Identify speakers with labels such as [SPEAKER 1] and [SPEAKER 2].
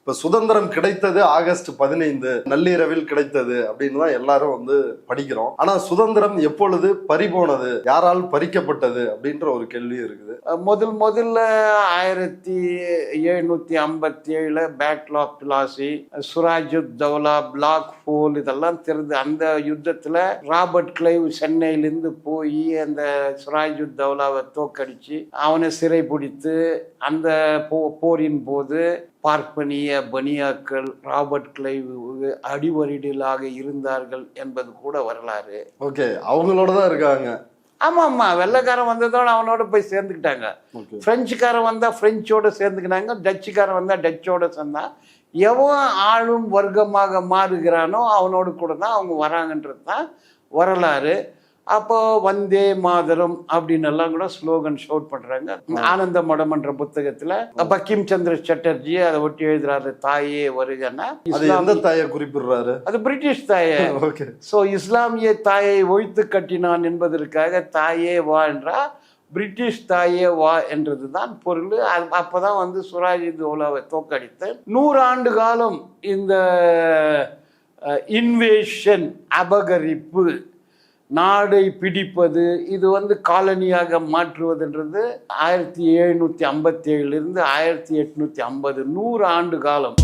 [SPEAKER 1] இப்ப சுதந்திரம் கிடைத்தது ஆகஸ்ட் 15 நள்ளிரவில் கிடைத்தது அப்படின்னு தான் எல்லாரும் வந்து படிக்கிறோம். ஆனா சுதந்திரம் எப்பொழுது பறிபோனது, யாரால் பறிக்கப்பட்டது அப்படின்ற ஒரு கேள்வி இருக்குது.
[SPEAKER 2] முதல்ல 1757 battle of Plassey, Siraj ud Daulah, black hole இதெல்லாம் தெரிந்து அந்த யுத்தத்துல ராபர்ட் கிளைவ் சென்னையிலிருந்து போய் அந்த சுராஜுத் தௌலாவை தோக்கடிச்சு அவனை சிறை பிடித்து அந்த போரின் போது பார்ப்பனிய பனியாக்கள் ராபர்ட் கிளைவ் அடிவருடலாக இருந்தார்கள் என்பது கூட வரலாறு.
[SPEAKER 1] ஓகே, அவங்களோட தான் இருக்காங்க.
[SPEAKER 2] ஆமா, வெள்ளைக்காரன் வந்ததோட அவனோட போய் சேர்ந்துக்கிட்டாங்க. பிரெஞ்சுக்காரன் வந்தா பிரெஞ்சோட சேர்ந்துக்கினாங்க, டச்சுக்காரன் வந்தா டச்சோட சேர்ந்தான். எவன் ஆளும் வர்க்கமாக மாறுகிறானோ அவனோடு கூட தான் அவங்க வராங்கன்றது தான் வரலாறு. அப்போ வந்தே மாதரம் அப்படின்னு எல்லாம் கூட ஸ்லோகன் ஷவுட் பண்றாங்க. ஆனந்த மடம்ன்ற புத்தகத்துல பக்கிம் சந்திர சட்டர்ஜி அதை ஒட்டி எழுதுறாரு, தாயே வருகன்னா.
[SPEAKER 1] எந்த தாயை குறிப்பிடுறாரு? அது
[SPEAKER 2] பிரிட்டிஷ் தாயை. சோ இஸ்லாமிய தாயை ஒழித்து கட்டினான் என்பதற்காக தாயே வா என்றா பிரிட்டிஷ் தாயே வா என்றது தான் பொருள். அப்பதான் வந்து சுராஜுத் தௌலாவை தோக்கடித்து 100 ஆண்டு காலம் இந்த இன்வேஷன், அபகரிப்பு, நாடை பிடிப்பது, இது வந்து காலனியாக மாற்றுவதுன்றது 1757 1850 100 ஆண்டு காலம்.